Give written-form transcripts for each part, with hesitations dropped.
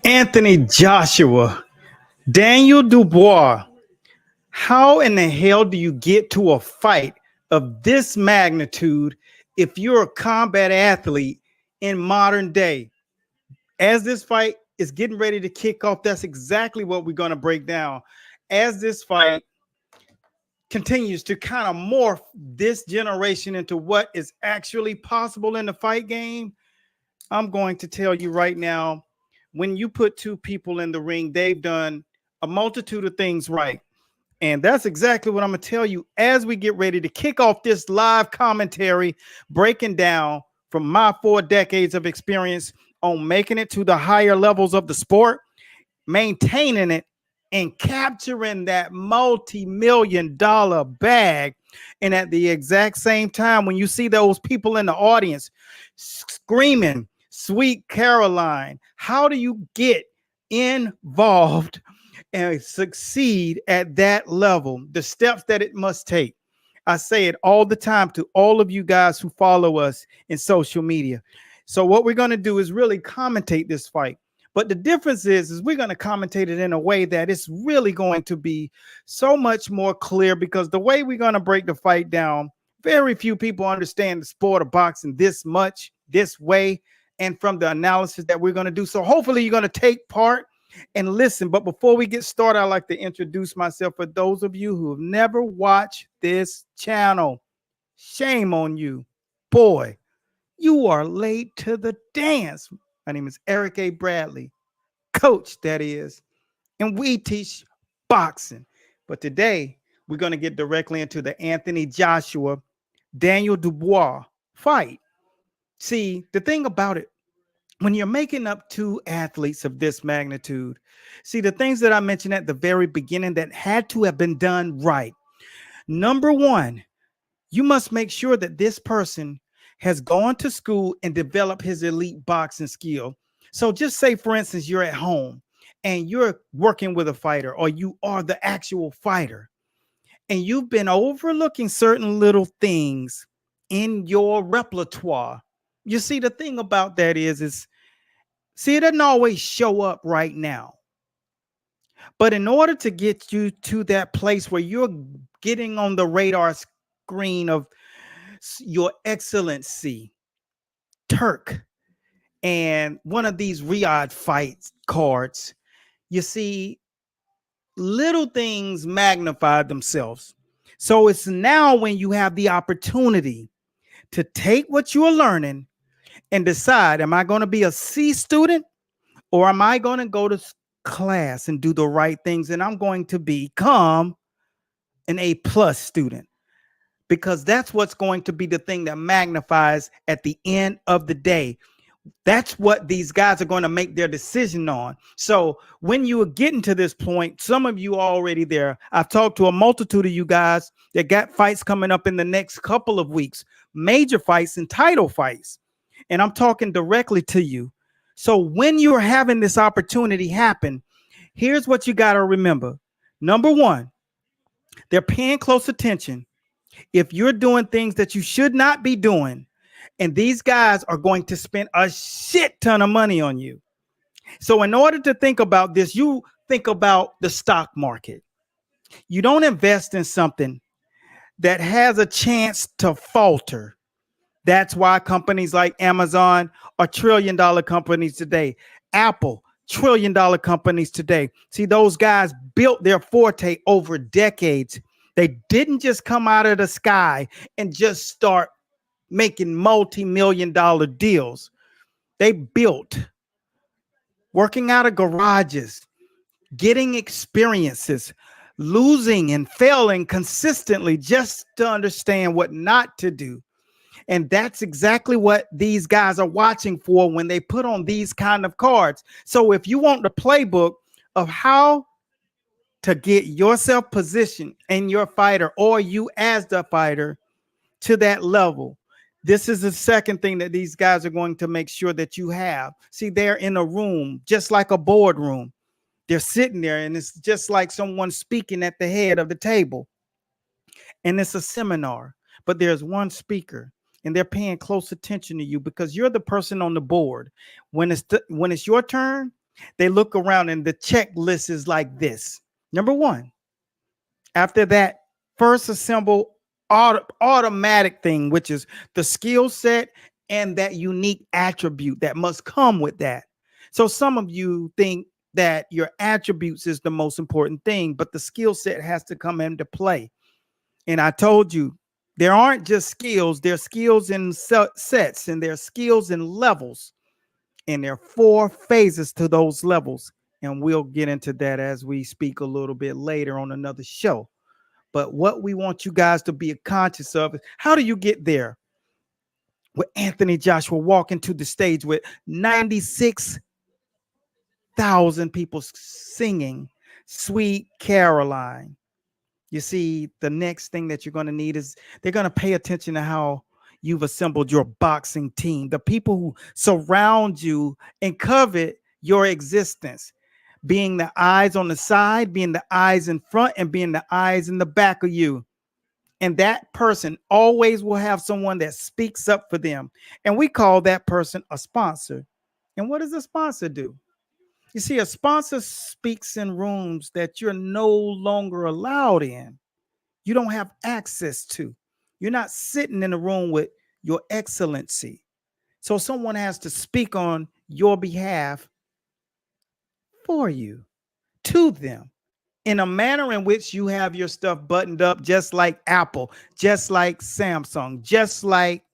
Anthony Joshua, Daniel Dubois. How in the hell do you get to a fight of this magnitude if you're a combat athlete in modern day? As this fight is getting ready to kick off, that's exactly what we're going to break down. As this fight continues to kind of morph this generation into what is actually possible in the fight game, I'm going to tell you right now, when you put two people in the ring, they've done a multitude of things right. And that's exactly what I'm going to tell you as we get ready to kick off this live commentary, breaking down from my 4 decades of experience on making it to the higher levels of the sport, maintaining it, and capturing that multi-million-dollar bag. And at the exact same time, when you see those people in the audience screaming, "Sweet Caroline," how do you get involved and succeed at that level? The steps that it must take. I say it all the time to all of you guys who follow us in social media. So what we're going to do is really commentate this fight. But the difference is we're going to commentate it in a way that it's really going to be so much more clear, because the way we're going to break the fight down, very few people understand the sport of boxing this much, this way, and from the analysis that we're going to do. So hopefully you're going to take part and listen. But before we get started, I'd like to introduce myself for those of you who have never watched this channel. Shame on you. Boy, you are late to the dance. My name is Eric A. Bradley, coach, that is, and we teach boxing. But today, we're going to get directly into the Anthony Joshua, Daniel Dubois fight. See, the thing about it, when you're making up two athletes of this magnitude, see, the things that I mentioned at the very beginning that had to have been done right. Number one, you must make sure that this person has gone to school and developed his elite boxing skill. So just say, for instance, you're at home and you're working with a fighter, or you are the actual fighter, and you've been overlooking certain little things in your repertoire. You see, the thing about that is see, it doesn't always show up right now. But in order to get you to that place where you're getting on the radar screen of your excellency, Turk, and one of these Riyadh fight cards, you see, little things magnify themselves. So it's now when you have the opportunity to take what you are learning and decide, am I going to be a C student, or am I going to go to class and do the right things, and I'm going to become an A+ student? Because that's what's going to be the thing that magnifies at the end of the day. That's what these guys are going to make their decision on. So when you are getting to this point, some of you are already there. I've talked to a multitude of you guys that got fights coming up in the next couple of weeks, major fights and title fights. And I'm talking directly to you. So when you're having this opportunity happen, here's what you got to remember. Number one, they're paying close attention if you're doing things that you should not be doing. And these guys are going to spend a shit ton of money on you. So in order to think about this, you think about the stock market. You don't invest in something that has a chance to falter. That's why companies like Amazon are trillion-dollar companies today. Apple, trillion-dollar companies today. See, those guys built their forte over decades. They didn't just come out of the sky and just start making multi-million-dollar deals. They built, working out of garages, getting experiences, losing and failing consistently just to understand what not to do. And that's exactly what these guys are watching for when they put on these kind of cards. So if you want the playbook of how to get yourself positioned and your fighter, or you as the fighter, to that level, this is the second thing that these guys are going to make sure that you have. See, they're in a room, just like a boardroom. They're sitting there, and it's just like someone speaking at the head of the table. And it's a seminar, but there's one speaker, and they're paying close attention to you because you're the person on the board. When it's your turn, They look around and the checklist is like this. Number one, after that first assemble automatic thing, which is the skill set and that unique attribute that must come with that. So some of you think that your attributes is the most important thing, but the skill set has to come into play. And I told you, there aren't just skills, there's skills in sets and there's skills in levels. And there are 4 phases to those levels. And we'll get into that as we speak a little bit later on another show. But what we want you guys to be conscious of is, how do you get there? With Anthony Joshua walking to the stage with 96,000 people singing Sweet Caroline. You see, the next thing that you're going to need is they're going to pay attention to how you've assembled your boxing team, the people who surround you and covet your existence, being the eyes on the side, being the eyes in front, and being the eyes in the back of you. And that person always will have someone that speaks up for them. And we call that person a sponsor. And what does a sponsor do? You see, a sponsor speaks in rooms that you're no longer allowed in. You don't have access to. You're not sitting in a room with your excellency. So someone has to speak on your behalf for you, to them, in a manner in which you have your stuff buttoned up, just like Apple, just like Samsung, just like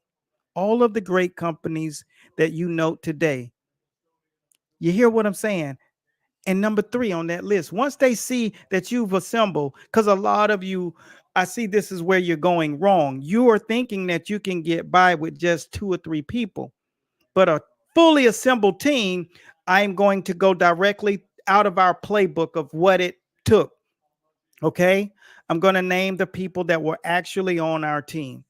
all of the great companies that you note today. You hear what I'm saying? And number 3 on that list, once they see that you've assembled, because a lot of you, I see this is where you're going wrong. You are thinking that you can get by with just 2 or 3 people, but a fully assembled team, I'm going to go directly out of our playbook of what it took. Okay. I'm going to name the people that were actually on our team.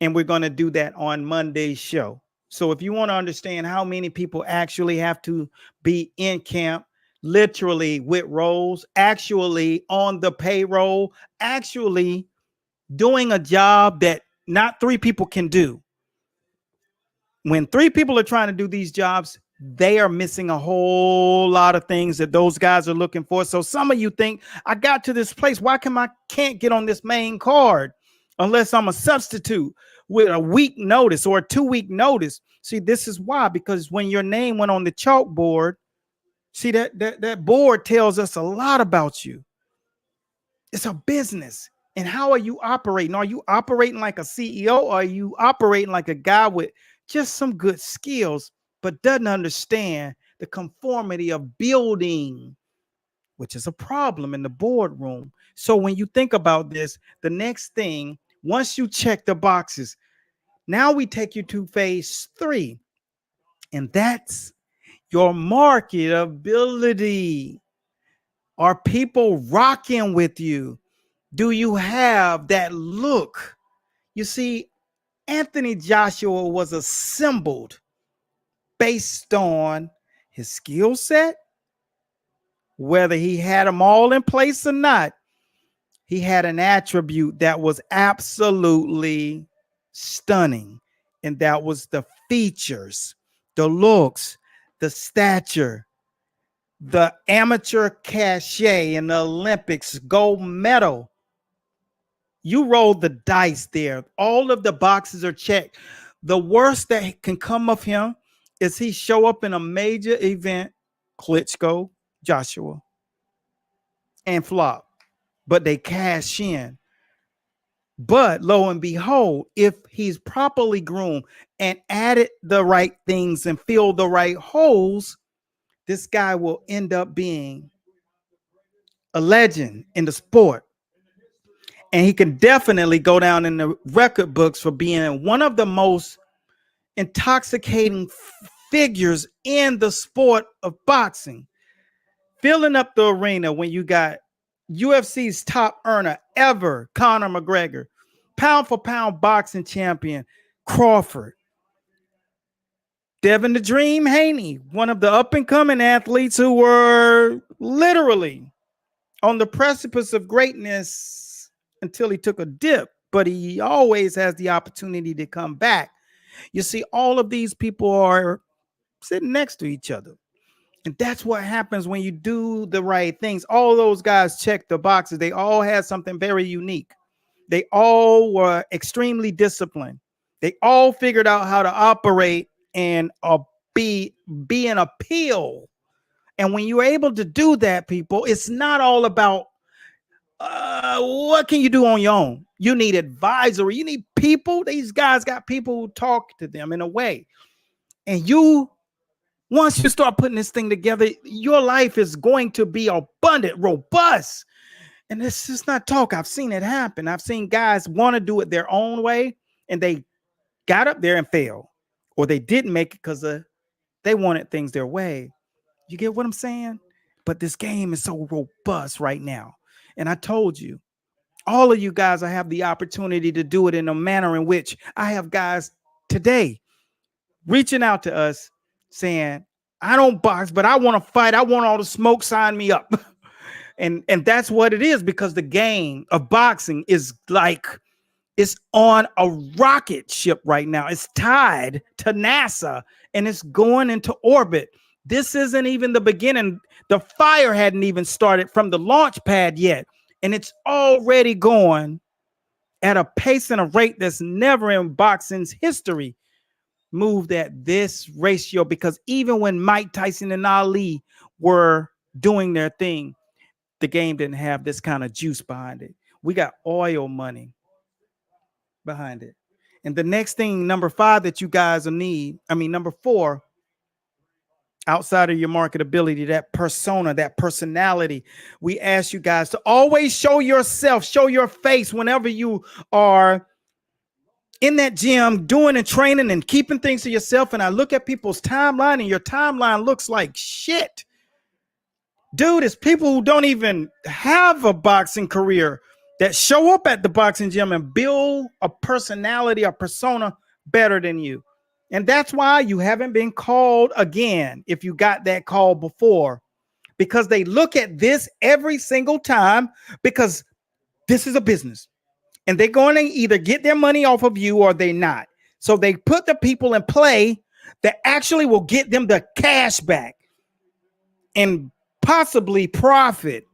And we're going to do that on Monday's show. So if you want to understand how many people actually have to be in camp, literally with roles, actually on the payroll, actually doing a job that not 3 people can do. When 3 people are trying to do these jobs, they are missing a whole lot of things that those guys are looking for. So some of you think, I got to this place, why can't get on this main card unless I'm a substitute with a week notice or a 2-week notice? See, this is why, because when your name went on the chalkboard, see, that board tells us a lot about you. It's a business. And how are you operating? Are you operating like a CEO, or are you operating like a guy with just some good skills, but doesn't understand the conformity of building, which is a problem in the boardroom? So when you think about this, the next thing, once you check the boxes, now we take you to phase 3, and that's your marketability. Are people rocking with you? Do you have that look? You see, Anthony Joshua was assembled based on his skill set, whether he had them all in place or not. He had an attribute that was absolutely stunning, and that was the features, the looks, the stature, the amateur cachet in the Olympics, gold medal. You rolled the dice there. All of the boxes are checked. The worst that can come of him is he show up in a major event, Klitschko, Joshua, and flop, but they cash in. But lo and behold, if he's properly groomed and added the right things and filled the right holes, this guy will end up being a legend in the sport. And he can definitely go down in the record books for being one of the most intoxicating figures in the sport of boxing. Filling up the arena when you got UFC's top earner ever, Conor McGregor, pound for pound boxing champion, Crawford, Devin the Dream Haney, one of the up and coming athletes who were literally on the precipice of greatness until he took a dip, but he always has the opportunity to come back. You see, all of these people are sitting next to each other. And that's what happens when you do the right things. All those guys checked the boxes. They all had something very unique. They all were extremely disciplined. They all figured out how to operate and be an appeal. And when you're able to do that, people, it's not all about what can you do on your own. You need advisory. You need people. These guys got people who talk to them in a way. And once you start putting this thing together, your life is going to be abundant, robust. And this is not talk. I've seen it happen. I've seen guys want to do it their own way, and they got up there and failed, or they didn't make it because they wanted things their way. You get what I'm saying? But this game is so robust right now. And I told you, all of you guys, I have the opportunity to do it in a manner in which I have guys today reaching out to us saying, I don't box, but I want to fight. I want all the smoke. Sign me up. And that's what it is, because the game of boxing is like, it's on a rocket ship right now. It's tied to NASA and it's going into orbit. This isn't even the beginning. The fire hadn't even started from the launch pad yet. And it's already going at a pace and a rate that's never in boxing's history moved at this ratio. Because even when Mike Tyson and Ali were doing their thing, the game didn't have this kind of juice behind it. We got oil money behind it. And the next thing, number 5, that you guys will need, number 4, outside of your marketability, that persona, that personality, we ask you guys to always show yourself, show your face whenever you are in that gym doing and training and keeping things to yourself. And I look at people's timeline, and your timeline looks like shit. Dude, it's people who don't even have a boxing career that show up at the boxing gym and build a personality, a persona better than you. And that's why you haven't been called again if you got that call before, because they look at this every single time, because this is a business and they're going to either get their money off of you or they not. So they put the people in play that actually will get them the cash back and possibly profit.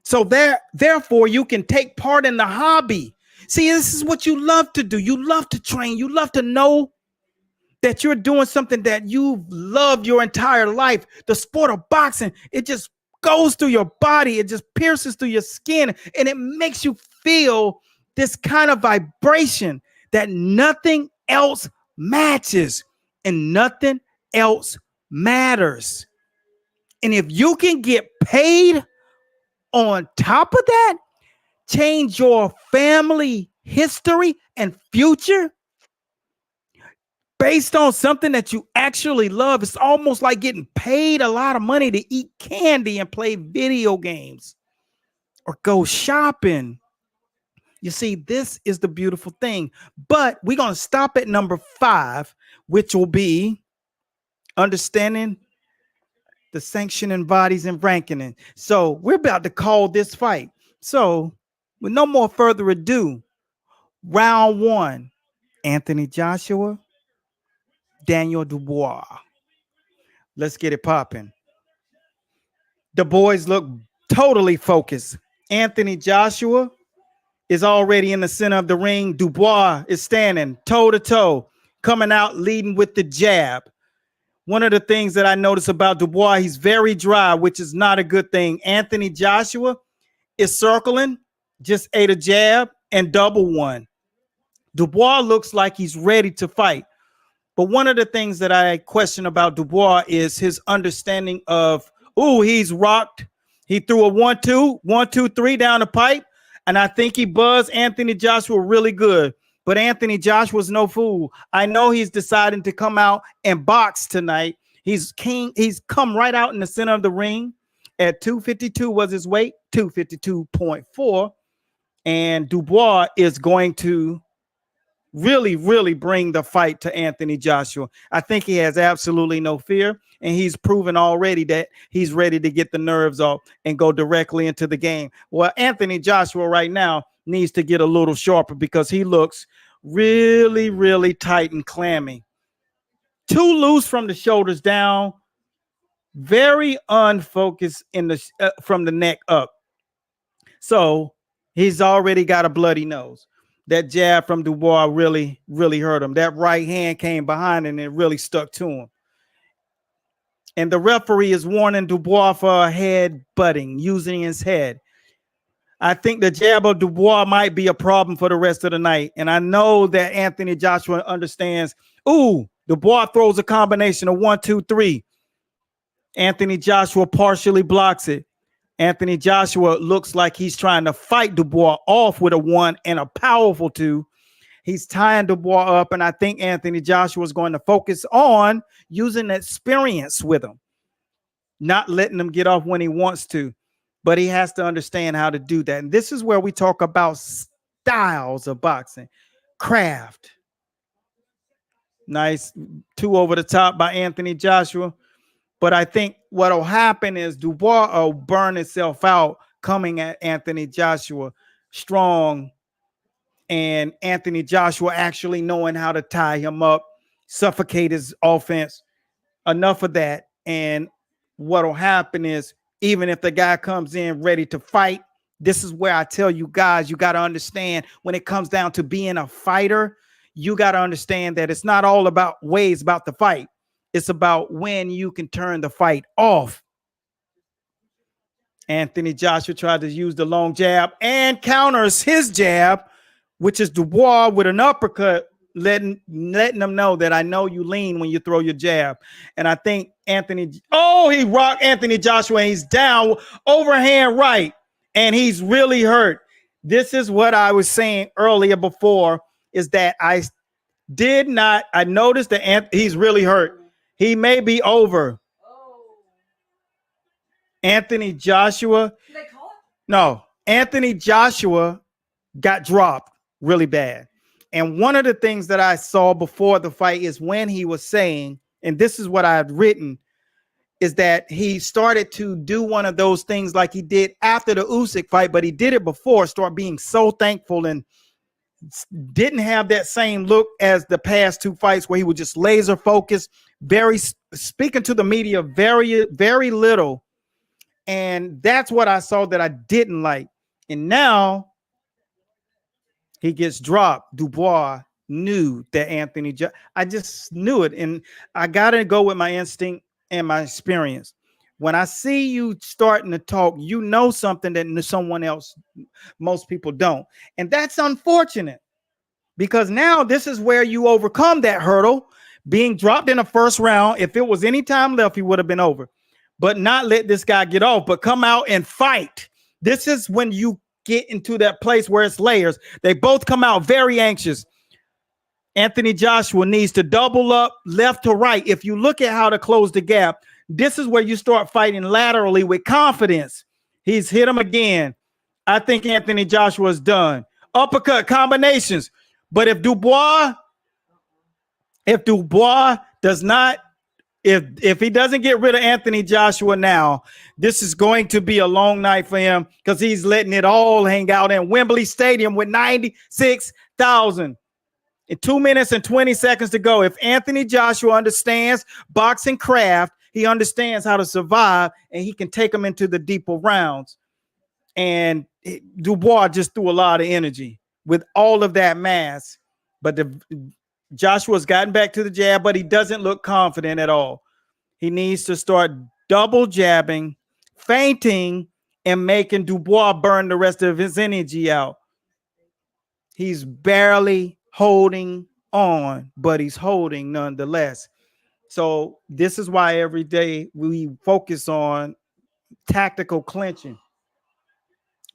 So therefore you can take part in the hobby. See, this is what you love to do. You love to train. You love to know that you're doing something that you've loved your entire life. The sport of boxing, it just goes through your body. It just pierces through your skin, and it makes you feel this kind of vibration that nothing else matches and nothing else matters. And if you can get paid on top of that, change your family history and future based on something that you actually love, it's almost like getting paid a lot of money to eat candy and play video games or go shopping. You see, this is the beautiful thing. But we're going to stop at number 5, which will be understanding the sanctioning bodies and ranking. So we're about to call this fight. So with no more further ado, round 1, Anthony Joshua, Daniel Dubois. Let's get it popping. The boys look totally focused. Anthony Joshua is already in the center of the ring. Dubois is standing toe to toe, coming out leading with the jab. One of the things that I notice about Dubois, he's very dry, which is not a good thing. Anthony Joshua is circling, just ate a jab and double one. Dubois looks like he's ready to fight. But one of the things that I question about Dubois is his understanding of, he's rocked. He threw a 1-2, 1-2-3 down the pipe. And I think he buzzed Anthony Joshua really good. But Anthony Joshua's no fool. I know he's deciding to come out and box tonight. He's come right out in the center of the ring. At 252 was his weight, 252.4. And Dubois is going to really bring the fight to Anthony Joshua. I think he has absolutely no fear, and he's proven already that he's ready to get the nerves off and go directly into the game. Well, Anthony Joshua right now needs to get a little sharper because he looks really tight and clammy. Too loose from the shoulders down. very unfocused in the from the neck up. So he's already got a bloody nose. That jab from Dubois really hurt him. That right hand came behind and it really stuck to him. And the referee is warning Dubois for a head butting, using his head. I think the jab of Dubois might be a problem for the rest of the night. And I know that Anthony Joshua understands. Ooh, Dubois throws a combination of 1, 2, 3. Anthony Joshua partially blocks it. Anthony Joshua looks like he's trying to fight Dubois off with a 1 and a powerful 2. He's tying Dubois up, and I think Anthony Joshua is going to focus on using experience with him, not letting him get off when he wants to, but he has to understand how to do that. And this is where we talk about styles of boxing. Craft. Nice 2 over the top by Anthony Joshua. But I think what will happen is Dubois will burn itself out coming at Anthony Joshua strong, and Anthony Joshua actually knowing how to tie him up, suffocate his offense. Enough of that. And what will happen is, even if the guy comes in ready to fight, this is where I tell you guys, you got to understand when it comes down to being a fighter, you got to understand that it's not all about ways about the fight. It's about when you can turn the fight off. Anthony Joshua tried to use the long jab and counters his jab, which is Dubois with an uppercut, letting them know that I know you lean when you throw your jab. And I think he rocked Anthony Joshua, and he's down, overhand right, and he's really hurt. This is what I was saying earlier before, is that I noticed that he's really hurt. He may be over. Anthony Joshua. Did they call it? No, Anthony Joshua got dropped really bad. And one of the things that I saw before the fight is when he was saying, and this is what I had written, is that he started to do one of those things like he did after the Usyk fight, but he did it before, start being so thankful, and didn't have that same look as the past 2 fights where he was just laser focused, speaking to the media very little. And that's what I saw that I didn't like. And now he gets dropped. Dubois knew that I just knew it. And I got to go with my instinct and my experience. When I see you starting to talk, you know something that someone else, most people don't. And that's unfortunate, because now this is where you overcome that hurdle, being dropped in the first round. If it was any time left, he would have been over. But not let this guy get off, but come out and fight. This is when you get into that place where it's layers. They both come out very anxious. Anthony Joshua needs to double up left to right. If you look at how to close the gap, this is where you start fighting laterally with confidence. He's hit him again. I think Anthony Joshua is done. Uppercut combinations. But if Dubois does not, if he doesn't get rid of Anthony Joshua now, this is going to be a long night for him, because he's letting it all hang out in Wembley Stadium with 96,000. In 2 minutes and 20 seconds to go. If Anthony Joshua understands boxing craft, he understands how to survive, and he can take them into the deeper rounds. And Dubois just threw a lot of energy with all of that mass. But Joshua's gotten back to the jab, but he doesn't look confident at all. He needs to start double jabbing, feinting, and making Dubois burn the rest of his energy out. He's barely holding on, but he's holding nonetheless. So this is why every day we focus on tactical clinching.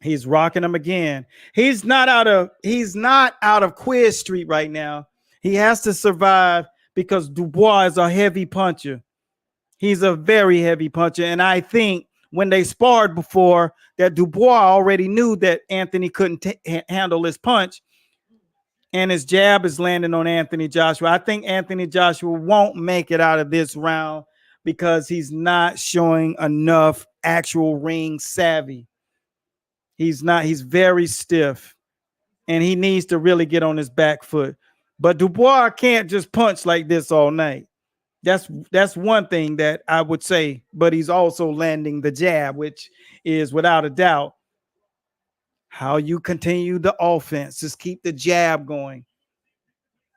He's rocking him again. He's not out of Quiz Street right now. He has to survive because Dubois is a heavy puncher. He's a very heavy puncher. And I think when they sparred before, that Dubois already knew that Anthony couldn't handle his punch. And his jab is landing on Anthony Joshua. I think Anthony Joshua won't make it out of this round because he's not showing enough actual ring savvy. He's very stiff, and he needs to really get on his back foot. But Dubois can't just punch like this all night. That's one thing that I would say, but he's also landing the jab, which is without a doubt how you continue the offense. Just keep the jab going.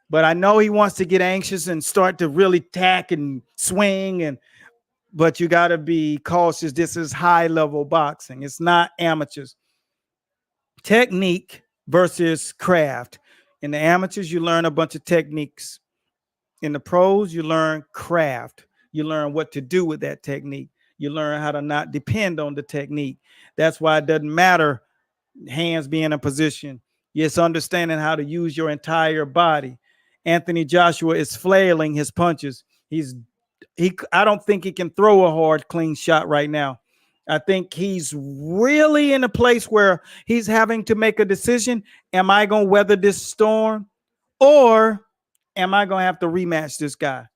But I know he wants to get anxious and start to really tack and swing, but you got to be cautious. This is high level boxing. It's not amateurs. Technique versus craft. In the amateurs, you learn a bunch of techniques. In the pros, you learn craft. You learn what to do with that technique. You learn how to not depend on the technique. That's why it doesn't matter hands being in position. It's understanding how to use your entire body. Anthony Joshua is flailing his punches. I don't think he can throw a hard, clean shot right now. I think he's really in a place where he's having to make a decision. Am I going to weather this storm, or am I going to have to rematch this guy?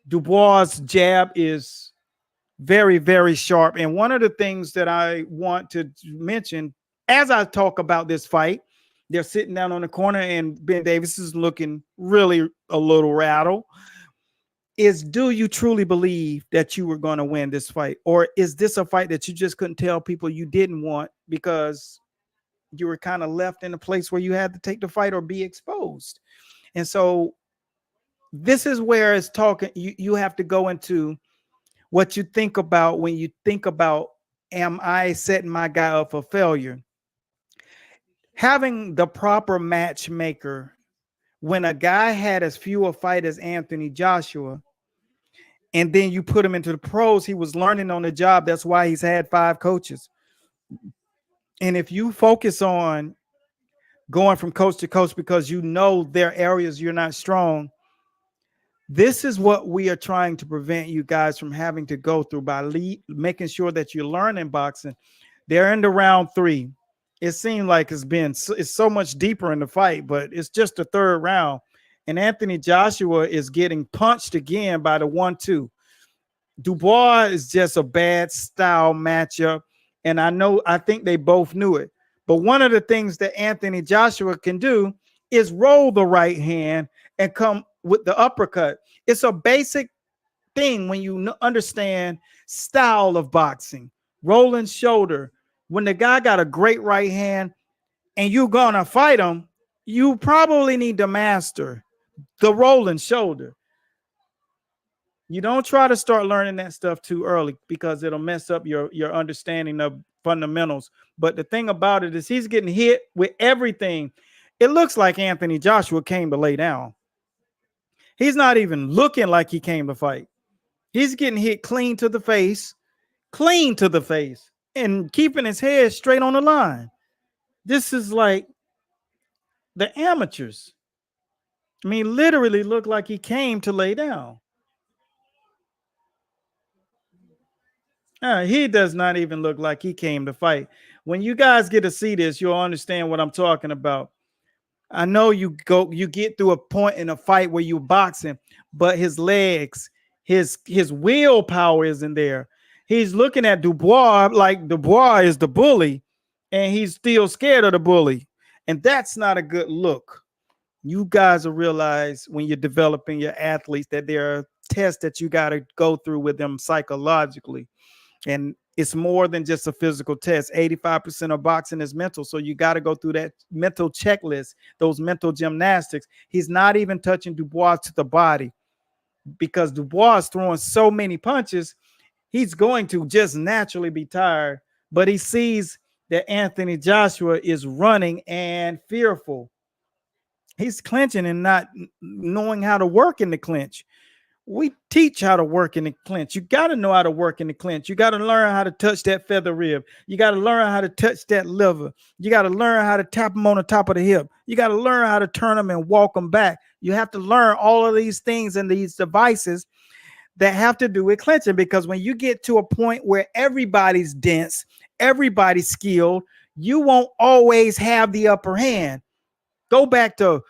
Dubois' jab is very, very sharp. And one of the things that I want to mention as I talk about this fight, they're sitting down on the corner and Ben Davis is looking really a little rattled. Is, do you truly believe that you were going to win this fight? Or is this a fight that you just couldn't tell people you didn't want because you were kind of left in a place where you had to take the fight or be exposed? And so this is where it's talking. You have to go into what you think about when you think about, am I setting my guy up for failure? Having the proper matchmaker, when a guy had as few a fight as Anthony Joshua, and then you put him into the pros, he was learning on the job. That's why he's had 5 coaches. And if you focus on going from coach to coach because you know there are areas you're not strong, this is what we are trying to prevent you guys from having to go through by making sure that you're learning boxing. They're into round 3. It seemed like it's so much deeper in the fight, but it's just the 3rd round. And Anthony Joshua is getting punched again by the 1-2. Dubois is just a bad style matchup. And I think they both knew it. But one of the things that Anthony Joshua can do is roll the right hand and come with the uppercut. It's a basic thing when you understand style of boxing. Rolling shoulder. When the guy got a great right hand and you're going to fight him, you probably need to master the rolling shoulder. You don't try to start learning that stuff too early because it'll mess up your understanding of fundamentals. But the thing about it is he's getting hit with everything. It looks like Anthony Joshua came to lay down. He's not even looking like he came to fight. He's getting hit clean to the face, and keeping his head straight on the line. This is like the amateurs. I mean, literally looked like he came to lay down. He does not even look like he came to fight. When you guys get to see this, you'll understand what I'm talking about. I know you get through a point in a fight where you're boxing, but his legs, his willpower isn't there. He's looking at Dubois like Dubois is the bully, and he's still scared of the bully. And that's not a good look. You guys will realize when you're developing your athletes that there are tests that you got to go through with them psychologically. And it's more than just a physical test. 85% of boxing is mental. So you got to go through that mental checklist, those mental gymnastics. He's not even touching Dubois to the body because Dubois is throwing so many punches. He's going to just naturally be tired. But he sees that Anthony Joshua is running and fearful. He's clinching and not knowing how to work in the clinch. We teach how to work in the clinch. You got to know how to work in the clinch. You got to learn how to touch that feather rib. You got to learn how to touch that liver. You got to learn how to tap them on the top of the hip. You got to learn how to turn them and walk them back. You have to learn all of these things and these devices that have to do with clinching, because when you get to a point where everybody's dense, everybody's skilled, you won't always have the upper hand. Go back to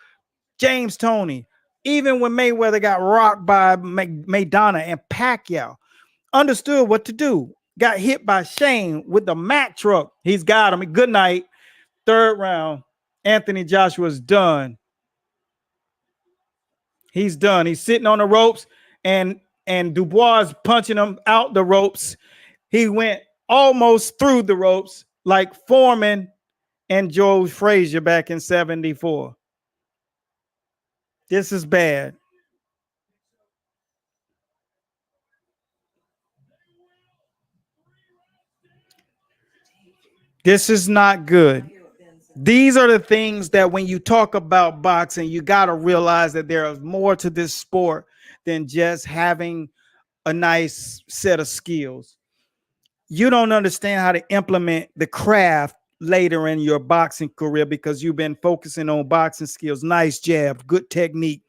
James Toney. Even when Mayweather got rocked by Maidana and Pacquiao, understood what to do. Got hit by Shane with the Mack truck. He's got him. Good night. 3rd round. Anthony Joshua's done. He's done. He's sitting on the ropes. and Dubois is punching him out the ropes. He went almost through the ropes like Foreman and Joe Frazier back in 74. This is bad. This is not good. These are the things that when you talk about boxing, you got to realize that there is more to this sport than just having a nice set of skills. You don't understand how to implement the craft later in your boxing career because you've been focusing on boxing skills, nice jab, good technique,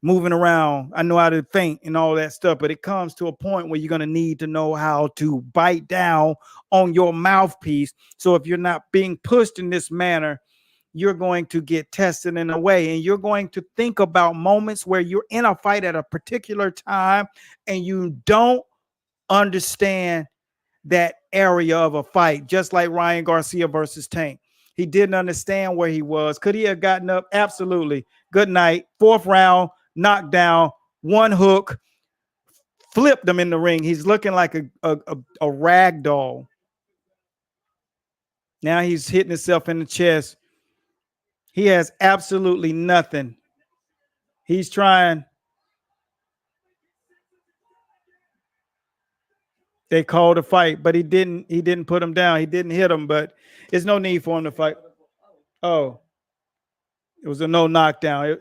moving around. I know how to feint and all that stuff, but it comes to a point where you're going to need to know how to bite down on your mouthpiece. So if you're not being pushed in this manner, you're going to get tested in a way, and you're going to think about moments where you're in a fight at a particular time and you don't understand that area of a fight, just like Ryan Garcia versus Tank. He didn't understand where he was. Could he have gotten up? Absolutely. Good night. Fourth round, knockdown, one hook, flipped him in the ring. He's looking like a rag doll. Now he's hitting himself in the chest. He has absolutely nothing. He's trying. They called a fight, but he didn't put him down. He didn't hit him, but there's no need for him to fight. Oh, it was a no knockdown.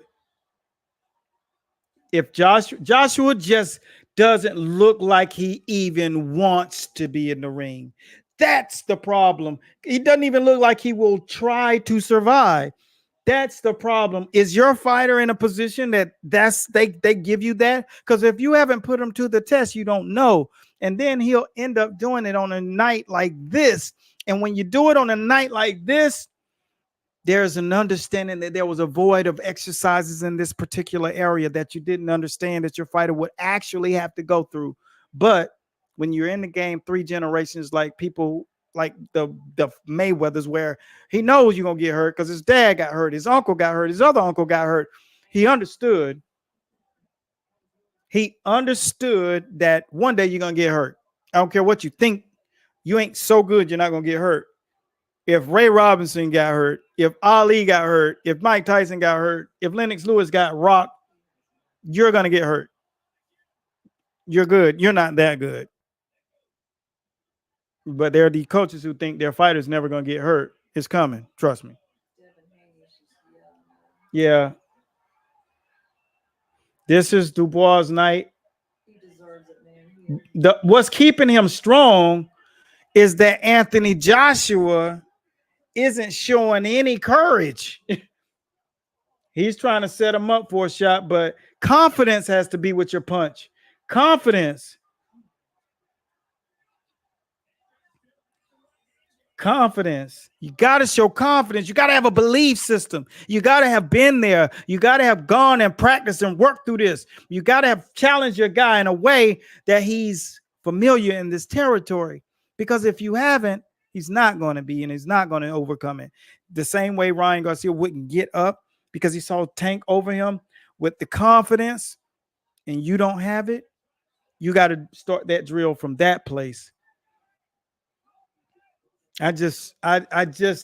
If Joshua just doesn't look like he even wants to be in the ring. That's the problem. He doesn't even look like he will try to survive. That's the problem. Is your fighter in a position that they give you that? Because if you haven't put him to the test, you don't know. And then he'll end up doing it on a night like this. And when you do it on a night like this, there's an understanding that there was a void of exercises in this particular area that you didn't understand that your fighter would actually have to go through. But when you're in the game 3 generations, like people like the Mayweathers, where he knows you're going to get hurt because his dad got hurt, his uncle got hurt, his other uncle got hurt. He understood. He understood that one day you're going to get hurt. I don't care what you think. You ain't so good, you're not going to get hurt. If Ray Robinson got hurt, if Ali got hurt, if Mike Tyson got hurt, if Lennox Lewis got rocked, you're going to get hurt. You're good. You're not that good. But there are the coaches who think their fighters never going to get hurt. It's coming. Trust me. Yeah. This is Dubois' night. He deserves it, man. What's keeping him strong is that Anthony Joshua isn't showing any courage. He's trying to set him up for a shot, but confidence has to be with your punch. Confidence. Confidence. You got to show confidence. You got to have a belief system. You got to have been there. You got to have gone and practiced and worked through this. You got to have challenged your guy in a way that he's familiar in this territory. Because if you haven't, he's not going to be, and he's not going to overcome it. The same way Ryan Garcia wouldn't get up because he saw Tank over him with the confidence, and you don't have it. You got to start that drill from that place. I just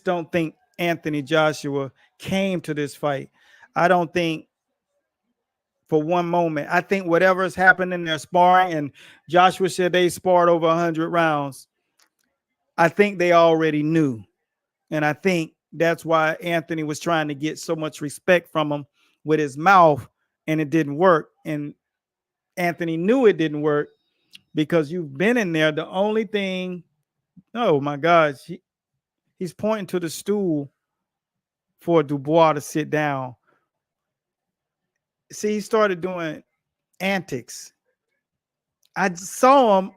don't think Anthony Joshua came to this fight. I don't think for one moment. I think whatever has happened in their sparring, and Joshua said they sparred over 100 rounds. I think they already knew. And I think that's why Anthony was trying to get so much respect from him with his mouth, and it didn't work. And Anthony knew it didn't work because you've been in there. The only thing, oh my gosh, he's pointing to the stool for Dubois to sit down. See, he started doing antics. I saw him.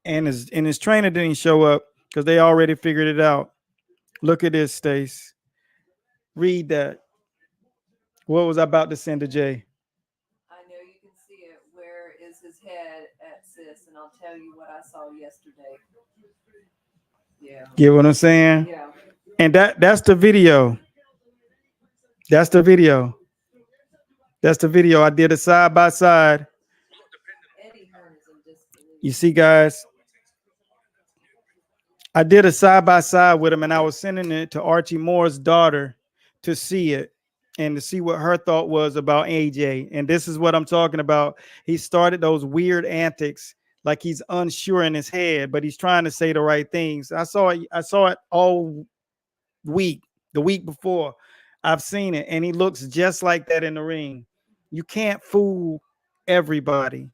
And his trainer didn't show up because they already figured it out. Look at this, Stace. Read that. What was I about to send to Jay? I know you can see it. Where is his head at, sis? And I'll tell you what I saw yesterday. Yeah. Get what I'm saying? Yeah. And that's the video. That's the video. That's the video. I did a side by side. You see, guys, I did a side by side with him, and I was sending it to Archie Moore's daughter to see it and to see what her thought was about AJ. And this is what I'm talking about. He started those weird antics, like he's unsure in his head, but he's trying to say the right things. I saw it all week, the week before. I've seen it, and he looks just like that in the ring. You can't fool everybody.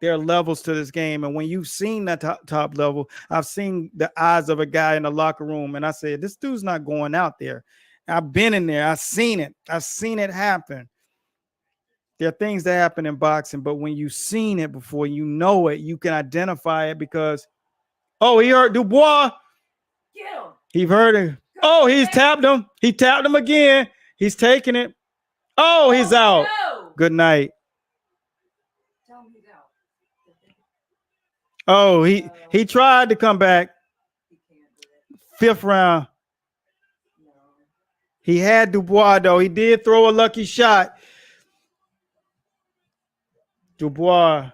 There are levels to this game, and when you've seen that top level, I've seen the eyes of a guy in the locker room, and I said, this dude's not going out there. I've been in there. I've seen it. I've seen it happen. There are things that happen in boxing, but when you've seen it before, you know it. You can identify it because, oh, he hurt Dubois. Get him. He heard him. Oh, he's tapped him. He tapped him again. He's taking it. Oh, he's out. No. Good night. Tell him he's out. Oh, he tried to come back. Fifth round. No. He had Dubois, though. He did throw a lucky shot. Dubois.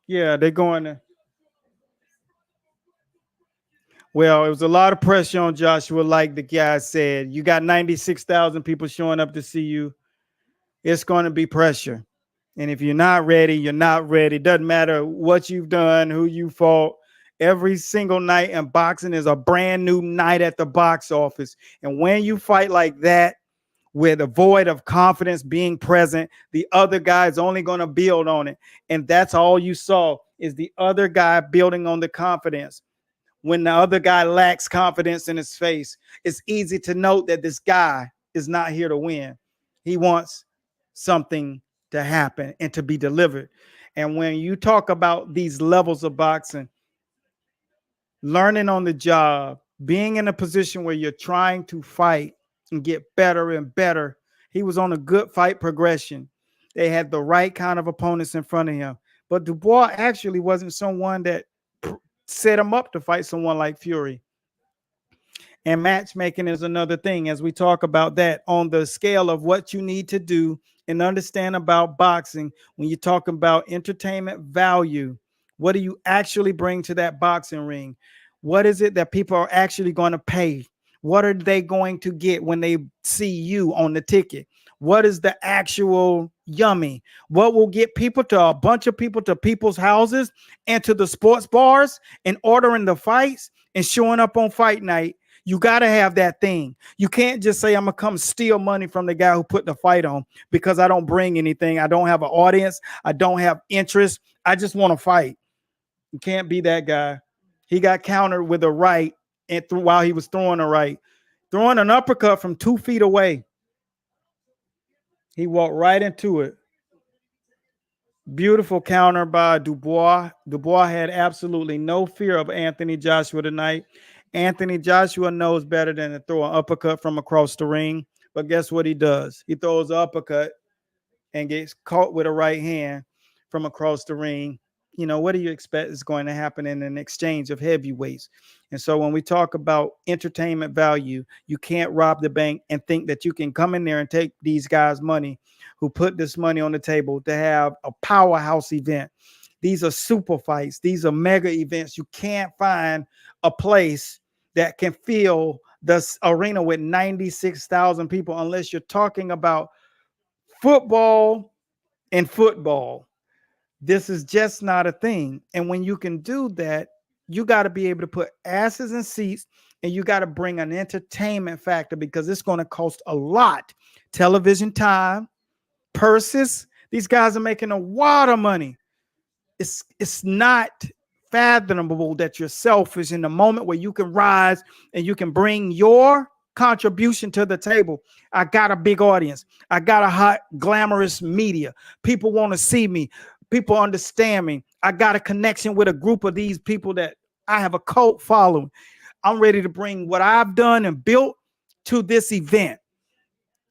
Yeah, they're going to. Well, it was a lot of pressure on Joshua, like the guy said. You got 96,000 people showing up to see you. It's going to be pressure. And if you're not ready, you're not ready. Doesn't matter what you've done, who you fought. Every single night in boxing is a brand new night at the box office. And when you fight like that, with a void of confidence being present, the other guy is only going to build on it. And that's all you saw is the other guy building on the confidence. When the other guy lacks confidence in his face, it's easy to note that this guy is not here to win. He wants something to happen and to be delivered. And when you talk about these levels of boxing, learning on the job, being in a position where you're trying to fight and get better and better, he was on a good fight progression. They had the right kind of opponents in front of him. But Dubois actually wasn't someone that set him up to fight someone like Fury. And matchmaking is another thing, as we talk about that on the scale of what you need to do and understand about boxing. When you're talking about entertainment value, what do you actually bring to that boxing ring? What is it that people are actually going to pay? What are they going to get when they see you on the ticket? What is the actual yummy? What will get people to a bunch of people to people's houses and to the sports bars and ordering the fights and showing up on fight night? You got to have that thing. You can't just say, I'm going to come steal money from the guy who put the fight on because I don't bring anything. I don't have an audience. I don't have interest. I just want to fight. You can't be that guy. He got countered with a right and while he was throwing a right, throwing an uppercut from 2 feet away. He walked right into it. Beautiful counter by Dubois. Dubois had absolutely no fear of Anthony Joshua tonight. Anthony Joshua knows better than to throw an uppercut from across the ring. But guess what he does? He throws an uppercut and gets caught with a right hand from across the ring. You know, what do you expect is going to happen in an exchange of heavyweights? And so when we talk about entertainment value, you can't rob the bank and think that you can come in there and take these guys' money who put this money on the table to have a powerhouse event. These are super fights. These are mega events. You can't find a place that can fill this arena with 96,000 people unless you're talking about football and football. This is just not a thing. And when you can do that, you got to be able to put asses in seats and you got to bring an entertainment factor because it's going to cost a lot. Television time, purses. These guys are making a lot of money. It's not fathomable that you're selfish in the moment where you can rise and you can bring your contribution to the table. I got a big audience. I got a hot, glamorous media. People want to see me. People understand me. I got a connection with a group of these people that I have a cult following. I'm ready to bring what I've done and built to this event.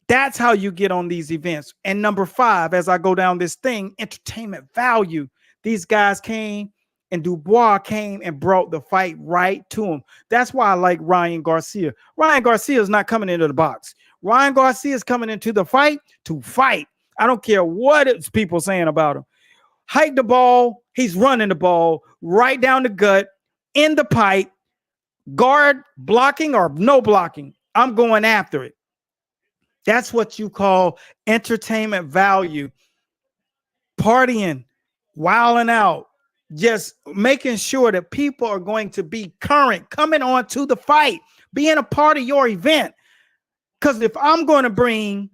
That's how you get on these events. And number 5, as I go down this thing, entertainment value. These guys came And Dubois came and brought the fight right to him. That's why I like Ryan Garcia. Ryan Garcia is not coming into the box. Ryan Garcia is coming into the fight to fight. I don't care what it's people saying about him. Hike the ball. He's running the ball right down the gut, in the pipe, guard blocking or no blocking. I'm going after it. That's what you call entertainment value. Partying, wilding out, just making sure that people are going to be current, coming on to the fight, being a part of your event. Because if I'm going to bring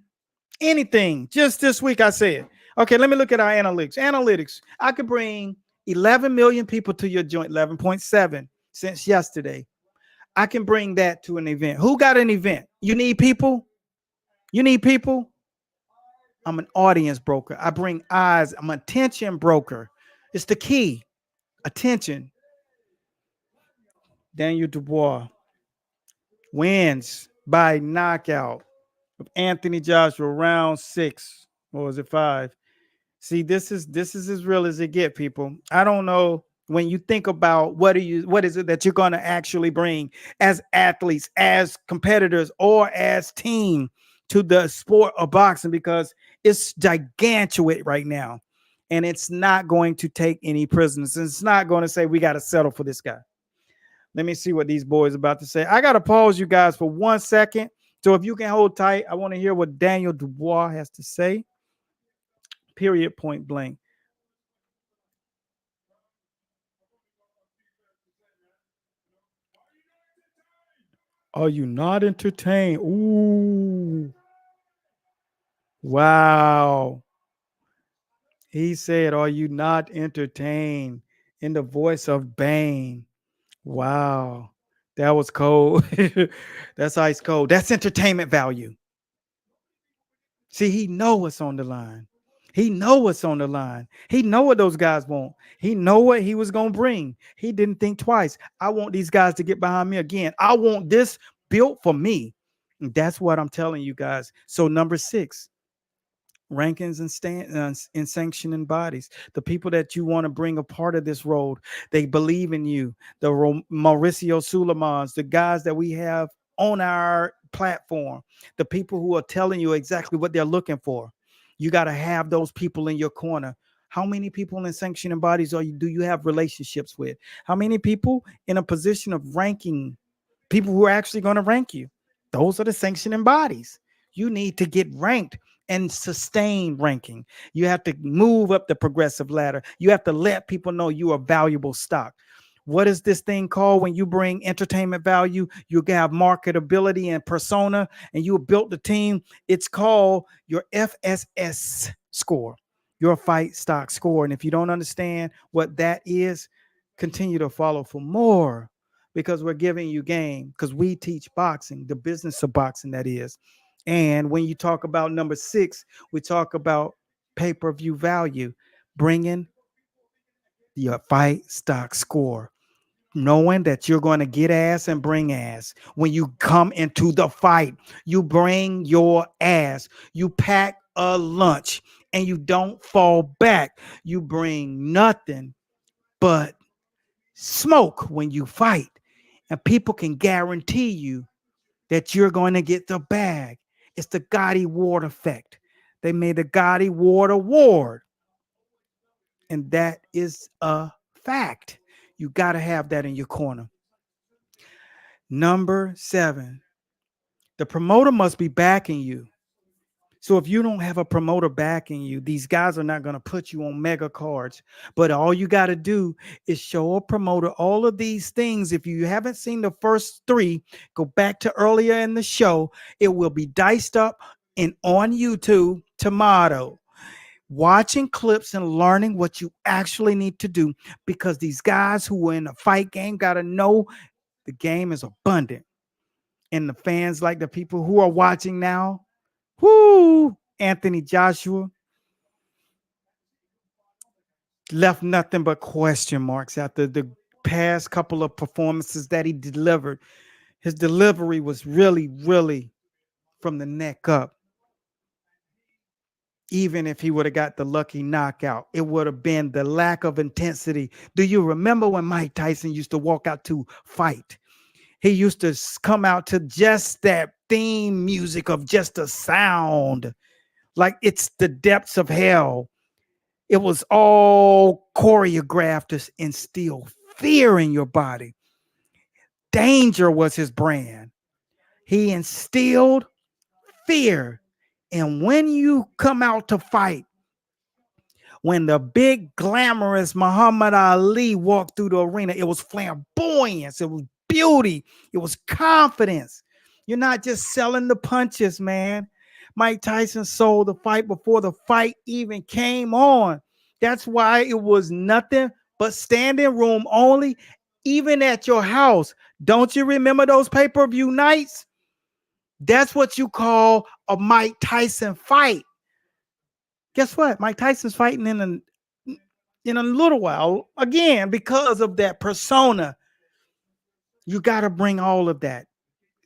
anything, just this week I said, okay, let me look at our analytics. I could bring 11 million people to your joint, 11.7 since yesterday. I can bring that to an event. Who got an event? You need people? You need people? I'm an audience broker. I bring eyes. I'm an attention broker. It's the key. Attention. Daniel Dubois wins by knockout of Anthony Joshua, round 6. Or was it 5? See, this is as real as it get, people. I don't know, when you think about what is it that you're going to actually bring as athletes, as competitors, or as team to the sport of boxing, because it's gigantic right now, and it's not going to take any prisoners. It's not going to say we got to settle for this guy. Let me see what these boys are about to say. I got to pause you guys for 1 second. So if you can hold tight, I want to hear what Daniel Dubois has to say. Period, point blank. Are you not entertained? Ooh. Wow. He said, are you not entertained? In the voice of Bane. Wow. That was cold. That's ice cold. That's entertainment value. See, he know what's on the line. He know what's on the line. He know what those guys want. He know what he was going to bring. He didn't think twice. I want these guys to get behind me again. I want this built for me. And that's what I'm telling you guys. So number 6, rankings and sanctioning bodies, the people that you want to bring a part of this road, they believe in you. The Mauricio Suleimans, the guys that we have on our platform, the people who are telling you exactly what they're looking for. You got to have those people in your corner. How many people in sanctioning bodies do you have relationships with? How many people in a position of ranking, people who are actually going to rank you? Those are the sanctioning bodies. You need to get ranked and sustain ranking. You have to move up the progressive ladder. You have to let people know you are valuable stock. What is this thing called when you bring entertainment value? You have marketability and persona, and you built the team. It's called your FSS score, your fight stock score. And if you don't understand what that is, continue to follow for more, because we're giving you game, because we teach boxing, the business of boxing, that is. And when you talk about number 6, we talk about pay-per-view value, bringing your fight stock score, knowing that you're going to get ass and bring ass. When you come into the fight, you bring your ass, you pack a lunch, and you don't fall back. You bring nothing but smoke when you fight, and people can guarantee you that you're going to get the bag. It's the 𝗙𝗿𝗄𝗏 effect. They made the 𝗙𝗿𝗄𝗏 award, and that is a fact. You got to have that in your corner. Number 7, the promoter must be backing you. So if you don't have a promoter backing you, these guys are not going to put you on mega cards. But all you got to do is show a promoter all of these things. If you haven't seen the first 3, go back to earlier in the show. It will be diced up and on YouTube tomorrow. Watching clips and learning what you actually need to do, because these guys who are in the fight game got to know the game is abundant. And the fans, like the people who are watching now, whoo, Anthony Joshua left nothing but question marks after the past couple of performances that he delivered. His delivery was really, really from the neck up. even if he would have got the lucky knockout. It would have been the lack of intensity. Do you remember when Mike Tyson used to walk out to fight? He used to come out to just that theme music of just a sound, like it's the depths of hell. It was all choreographed to instill fear in your body. Danger was his brand. He instilled fear. And when you come out to fight, when the big glamorous Muhammad Ali walked through the arena, it was flamboyance, it was beauty, it was confidence. You're not just selling the punches, man. Mike Tyson sold the fight before the fight even came on. That's why it was nothing but standing room only, even at your house. Don't you remember those pay-per-view nights? That's what you call a Mike Tyson fight. Guess what? Mike Tyson's fighting in a little while again because of that persona. You got to bring all of that.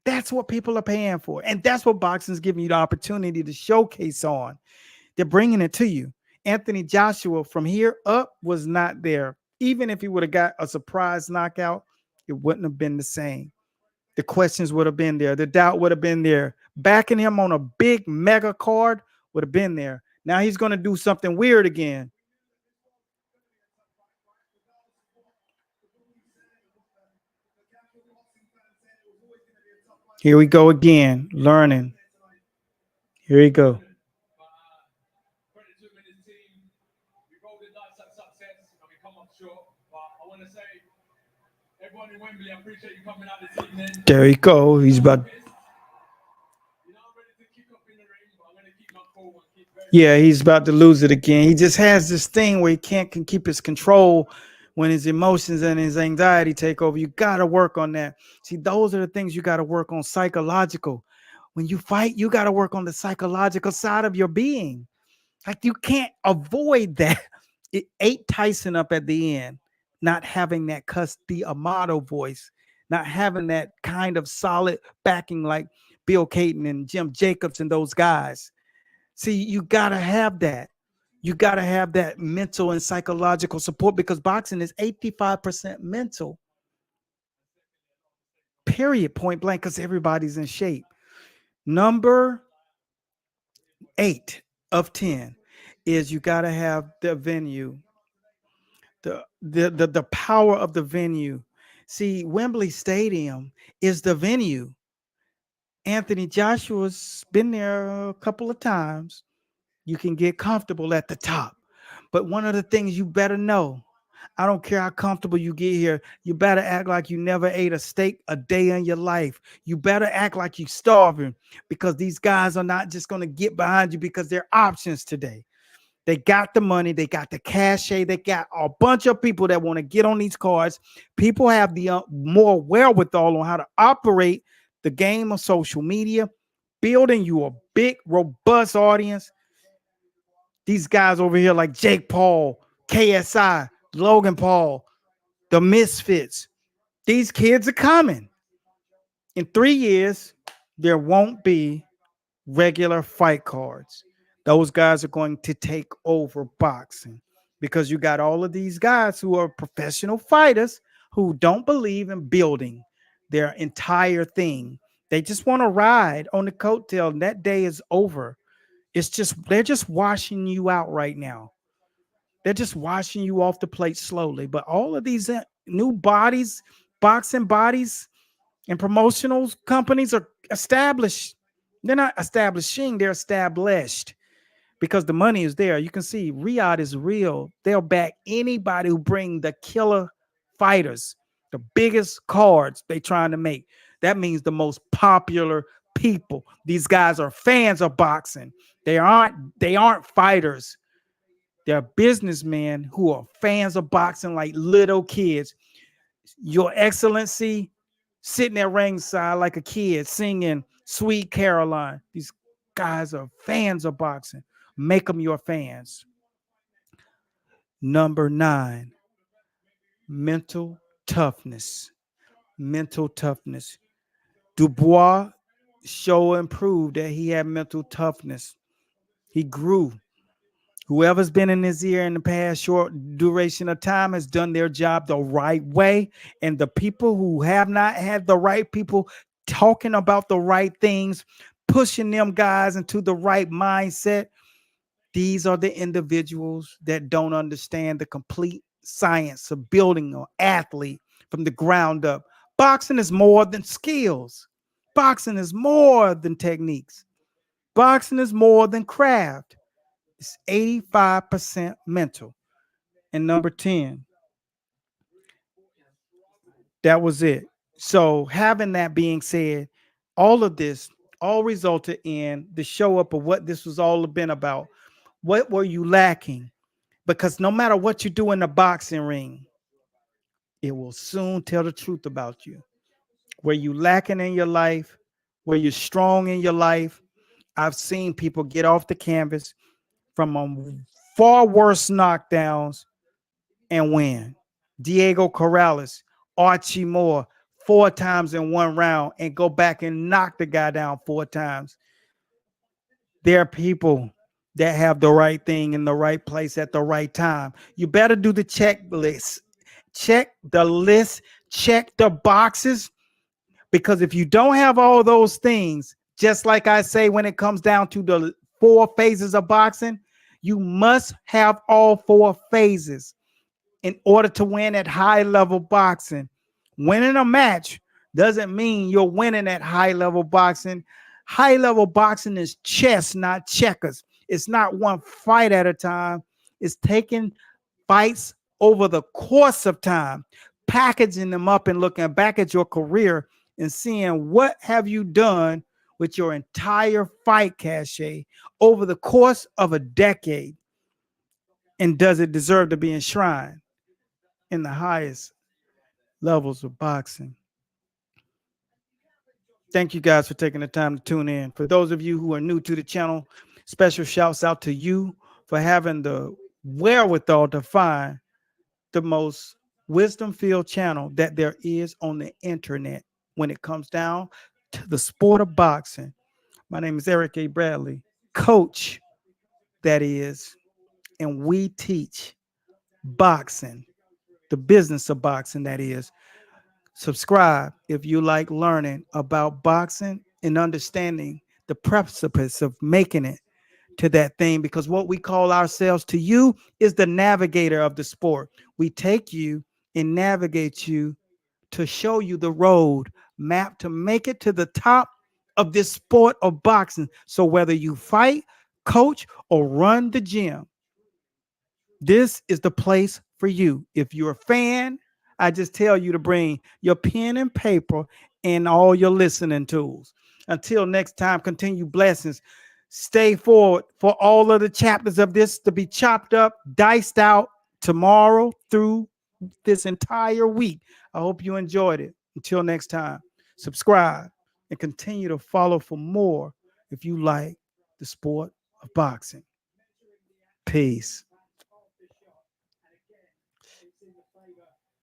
That's what people are paying for. And that's what boxing's giving you the opportunity to showcase on. They're bringing it to you. Anthony Joshua from here up was not there. Even if he would have got a surprise knockout, it wouldn't have been the same. The questions would have been there. The doubt would have been there. Backing him on a big mega card would have been there. Now he's going to do something weird again. Here we go again, learning. Here we go. Everyone in Wembley, I appreciate you coming out this evening. There you go. He's about. Yeah, he's about to lose it again. He just has this thing where he can keep his control when his emotions and his anxiety take over. You got to work on that. See, those are the things you got to work on, psychological. When you fight, you got to work on the psychological side of your being. Like you can't avoid that. It ate Tyson up at the end, not having that 𝗘𝗿𝗵𝗵 voice, not having that kind of solid backing like Bill Cayton and Jim Jacobs and those guys. See, you got to have that. You got to have that mental and psychological support because boxing is 85% mental. Period, point blank, because everybody's in shape. Number 8 of 10 is you got to have the venue, the power of the venue. See, Wembley Stadium is the venue. Anthony Joshua's been there a couple of times. You can get comfortable at the top. But one of the things you better know, I don't care how comfortable you get here, you better act like you never ate a steak a day in your life. You better act like you're starving because these guys are not just going to get behind you because they're options today. They got the money, they got the cachet, they got a bunch of people that want to get on these cards. People have the more wherewithal on how to operate the game of social media, building you a big, robust audience. These guys over here like Jake Paul, KSI, Logan Paul, the Misfits. These kids are coming. In 3 years, there won't be regular fight cards. Those guys are going to take over boxing because you got all of these guys who are professional fighters who don't believe in building their entire thing. They just want to ride on the coattail, and that day is over. They're just washing you out right now. They're just washing you off the plate slowly. But all of these new bodies, boxing bodies, and promotional companies are established. They're not establishing, they're established because the money is there. You can see Riyadh is real. They'll back anybody who bring the killer fighters, the biggest cards they trying to make. That means the most popular people. These guys are fans of boxing. They aren't fighters. They're businessmen who are fans of boxing like little kids. Your Excellency sitting at ringside like a kid singing Sweet Caroline. These guys are fans of boxing. Make them your fans. Number 9, mental toughness. Mental toughness. Dubois showed and proved that he had mental toughness. He grew. Whoever's been in his ear in the past short duration of time has done their job the right way. And the people who have not had the right people talking about the right things, pushing them guys into the right mindset, these are the individuals that don't understand the complete science of building an athlete from the ground up. Boxing is more than skills. Boxing is more than techniques. Boxing is more than craft. It's 85% mental. And number 10, that was it. So having that being said, all of this all resulted in the show up of what this was all been about. What were you lacking? Because no matter what you do in the boxing ring, it will soon tell the truth about you. Where you lacking in your life, where you're strong in your life. I've seen people get off the canvas from far worse knockdowns and win. 𝗕𝗿𝗶𝗵𝗵, Archie Moore, 4 times in 1 round and go back and knock the guy down 4 times. There are people that have the right thing in the right place at the right time. You better do the checklist. Check the list, check the boxes, because if you don't have all those things, just like I say, when it comes down to the 4 phases of boxing, you must have all 4 phases in order to win at high level boxing. Winning a match doesn't mean you're winning at high level boxing. High level boxing is chess, not checkers. It's not one fight at a time. It's taking fights over the course of time, packaging them up and looking back at your career and seeing what have you done with your entire fight cachet over the course of a decade, and does it deserve to be enshrined in the highest levels of boxing? Thank you guys for taking the time to tune in. For those of you who are new to the channel, special shouts out to you for having the wherewithal to find the most wisdom-filled channel that there is on the internet when it comes down to the sport of boxing. My name is Eric A. Bradley, coach, that is, and we teach boxing, the business of boxing, that is. Subscribe if you like learning about boxing and understanding the precipice of making it to that thing, because what we call ourselves to you is the navigator of the sport. We take you and navigate you to show you the road map to make it to the top of this sport of boxing. So whether you fight, coach, or run the gym, this is the place for you. If you're a fan, I just tell you to bring your pen and paper and all your listening tools. Until next time, continue blessings. Stay forward for all of the chapters of this to be chopped up, diced out tomorrow through this entire week. I hope you enjoyed it. Until next time, subscribe and continue to follow for more if you like the sport of boxing. Peace.